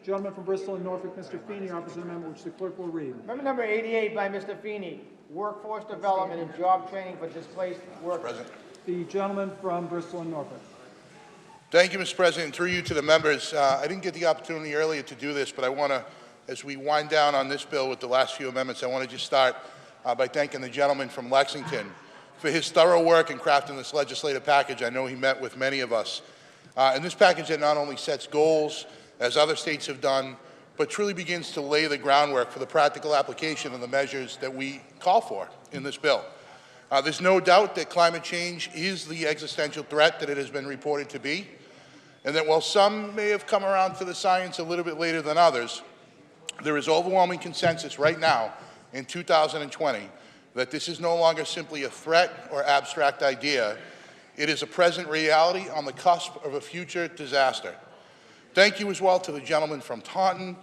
Gentleman from Bristol and Norfolk, Mr. Feeney, offers an amendment which the clerk will read. Amendment number 88 by Mr. Feeney, workforce development and job training for displaced workers. President. The gentleman from Bristol and Norfolk. Thank you, Mr. President. Through you to the members, I didn't get the opportunity earlier to do this, but I want to, as we wind down on this bill with the last few amendments, I want to just start by thanking the gentleman from Lexington for his thorough work in crafting this legislative package. I know he met with many of us. And this package that not only sets goals, as other states have done, but truly begins to lay the groundwork for the practical application of the measures that we call for in this bill. There's no doubt that climate change is the existential threat that it has been reported to be, and that while some may have come around to the science a little bit later than others, there is overwhelming consensus right now in 2020 that this is no longer simply a threat or abstract idea. It is a present reality on the cusp of a future disaster. Thank you as well to the gentleman from Taunton,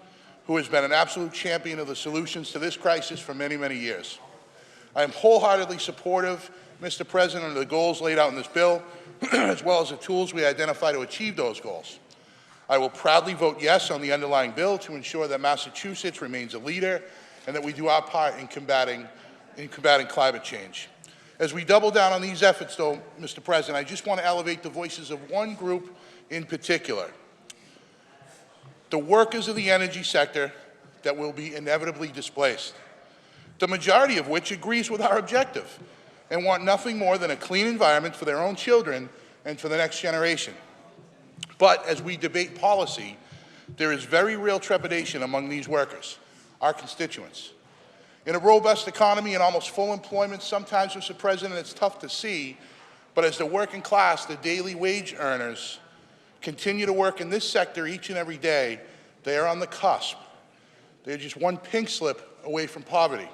who has been an absolute champion of the solutions to this crisis for many, many years. I am wholeheartedly supportive, Mr. President, of the goals laid out in this bill, as well as the tools we identify to achieve those goals. I will proudly vote yes on the underlying bill to ensure that Massachusetts remains a leader and that we do our part in combating climate change. As we double down on these efforts, though, Mr. President, I just want to elevate the voices of one group in particular: the workers of the energy sector that will be inevitably displaced, the majority of which agrees with our objective and want nothing more than a clean environment for their own children and for the next generation. But as we debate policy, there is very real trepidation among these workers, our constituents. In a robust economy and almost full employment, sometimes, Mr. President, it's tough to see, but as the working class, the daily wage earners, continue to work in this sector each and every day, they are on the cusp. They're just one pink slip away from poverty.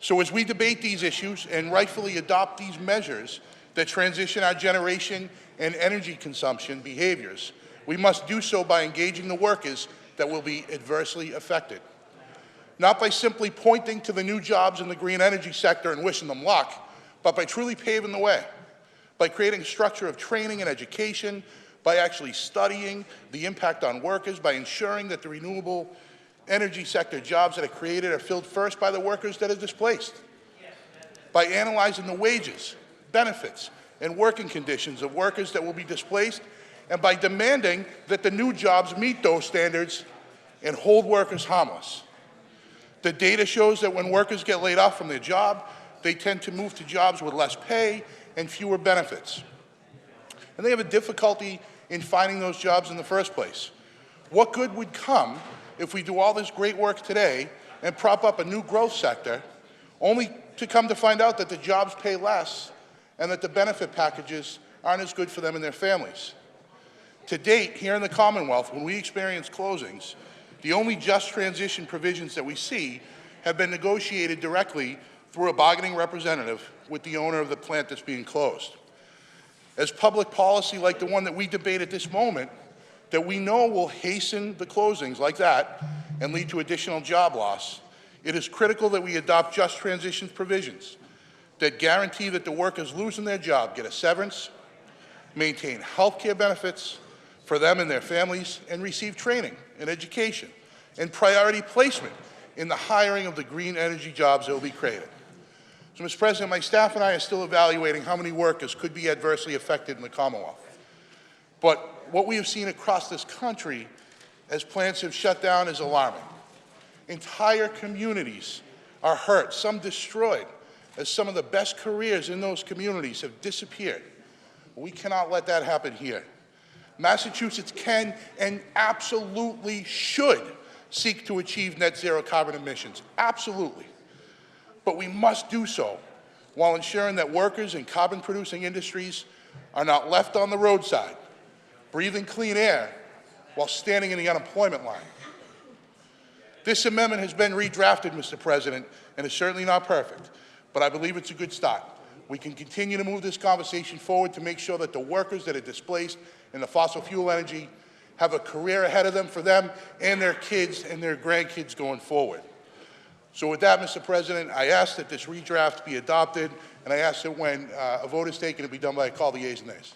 So as we debate these issues and rightfully adopt these measures that transition our generation and energy consumption behaviors, we must do so by engaging the workers that will be adversely affected. Not by simply pointing to the new jobs in the green energy sector and wishing them luck, but by truly paving the way, by creating a structure of training and education, by actually studying the impact on workers, by ensuring that the renewable energy sector jobs that are created are filled first by the workers that are displaced, by analyzing the wages, benefits, and working conditions of workers that will be displaced, and by demanding that the new jobs meet those standards and hold workers harmless. The data shows that when workers get laid off from their job, they tend to move to jobs with less pay and fewer benefits. And they have a difficulty in finding those jobs in the first place. What good would come if we do all this great work today and prop up a new growth sector, only to come to find out that the jobs pay less and that the benefit packages aren't as good for them and their families? To date, here in the Commonwealth, when we experience closings, the only just transition provisions that we see have been negotiated directly through a bargaining representative with the owner of the plant that's being closed. As public policy like the one that we debate at this moment, that we know will hasten the closings like that and lead to additional job loss, it is critical that we adopt just transition provisions that guarantee that the workers losing their job get a severance, maintain health care benefits for them and their families, and receive training and education and priority placement in the hiring of the green energy jobs that will be created. So, Mr. President, my staff and I are still evaluating how many workers could be adversely affected in the Commonwealth. But what we have seen across this country as plants have shut down is alarming. Entire communities are hurt, some destroyed, as some of the best careers in those communities have disappeared. We cannot let that happen here. Massachusetts can and absolutely should seek to achieve net zero carbon emissions, absolutely. But we must do so while ensuring that workers in carbon-producing industries are not left on the roadside, breathing clean air while standing in the unemployment line. This amendment has been redrafted, Mr. President, and is certainly not perfect, but I believe it's a good start. We can continue to move this conversation forward to make sure that the workers that are displaced in the fossil fuel energy have a career ahead of them for them and their kids and their grandkids going forward. So with that, Mr. President, I ask that this redraft be adopted, and I ask that when a vote is taken, it be done by a call the yeas and nays.